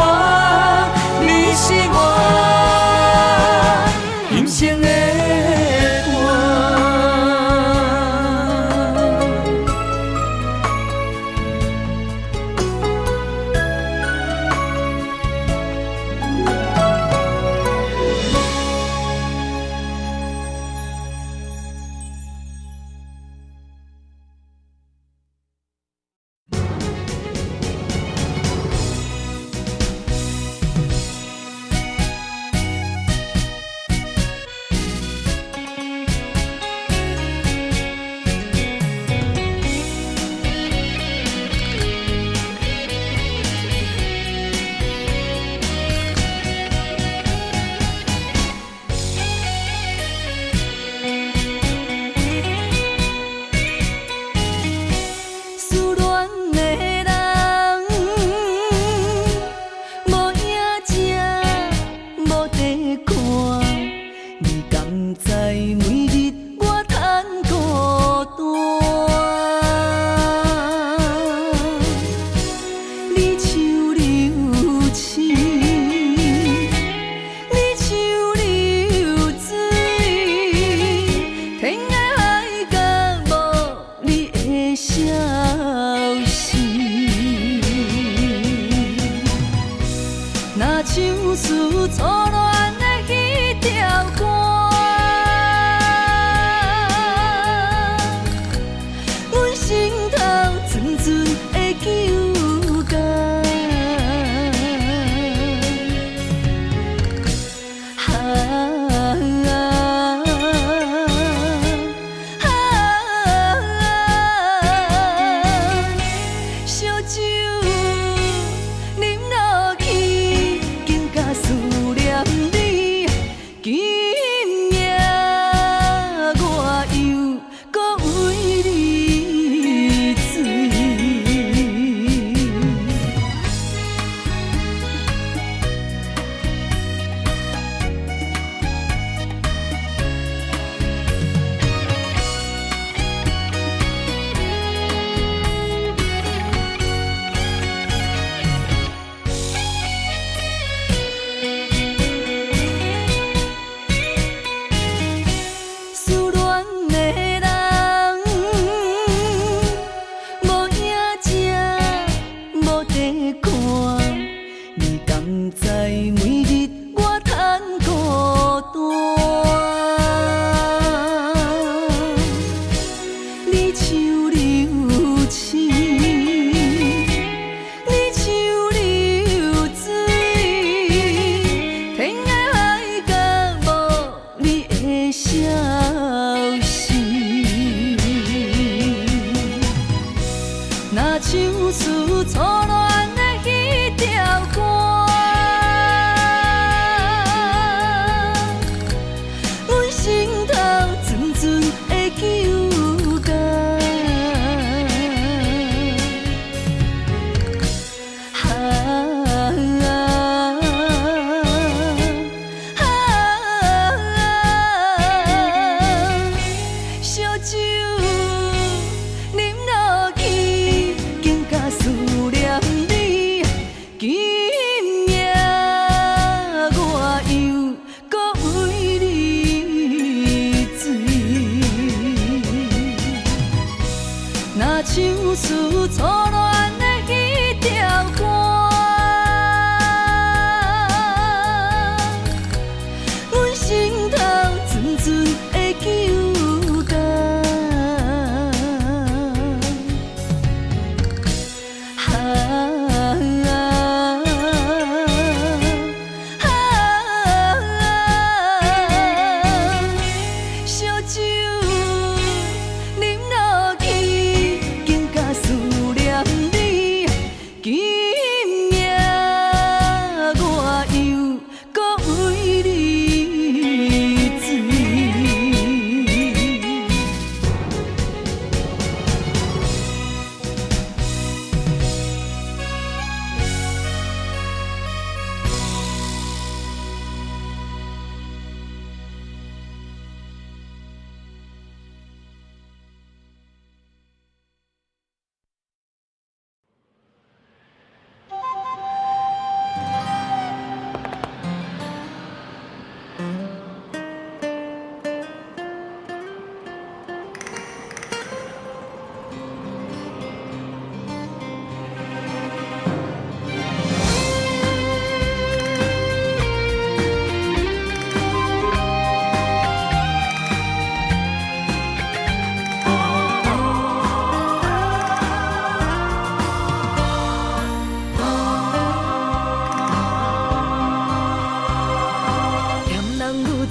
你是我今生的伴。思恋的人，无影情，无地看。你敢知每日我叹孤单？你像流星，你像流水，天涯海角无你的消息。若唱出初恋的迄条歌，阮心头阵阵的揪感。烧酒啉落去，更加思念你，紧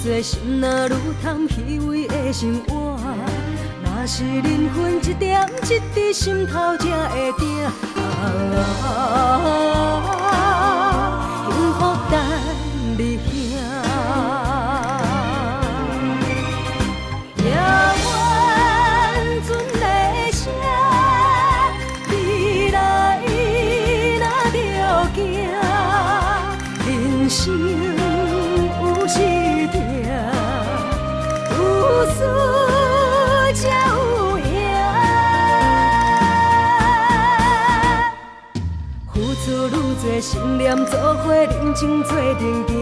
多，心若愈通虚伪的生活。若是人分一点一滴，心头才会定。幸福等你兄。夜晚船的声，未来若着行，人生有时定，有输才有赢。付出愈多，心念做伙，人情做定定。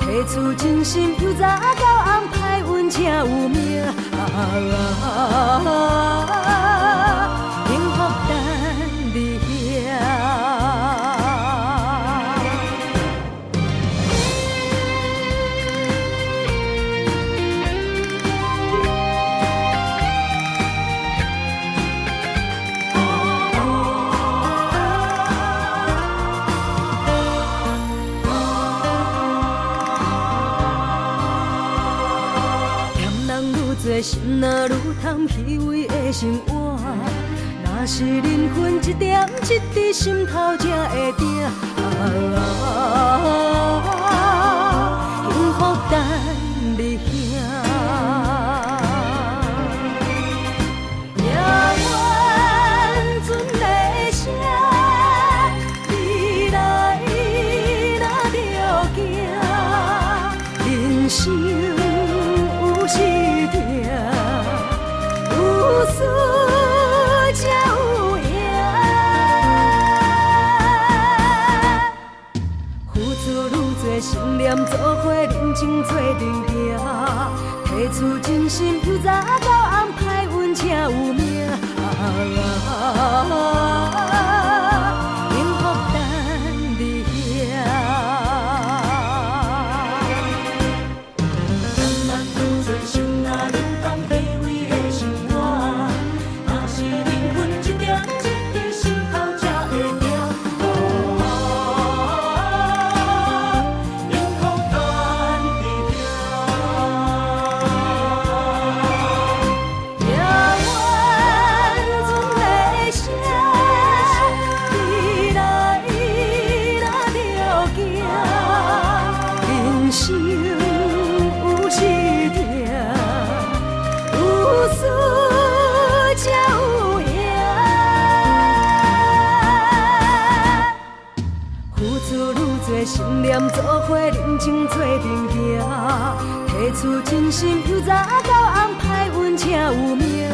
提出真心，由早到暗，歹运才有命。幸福等你兄。心若愈通虚伪的生活，若是人分一点一滴，心头才会定。幸福等你兄。夜晚船的声，未来若着行，人生有时定。有输才有赢，付出愈多，心念做伙，人情做定定。提出真心，由早到暗，歹运才有命。幸福等你兄。心念做伙，人情做定定。提出真心，由早到暗，歹运才有命。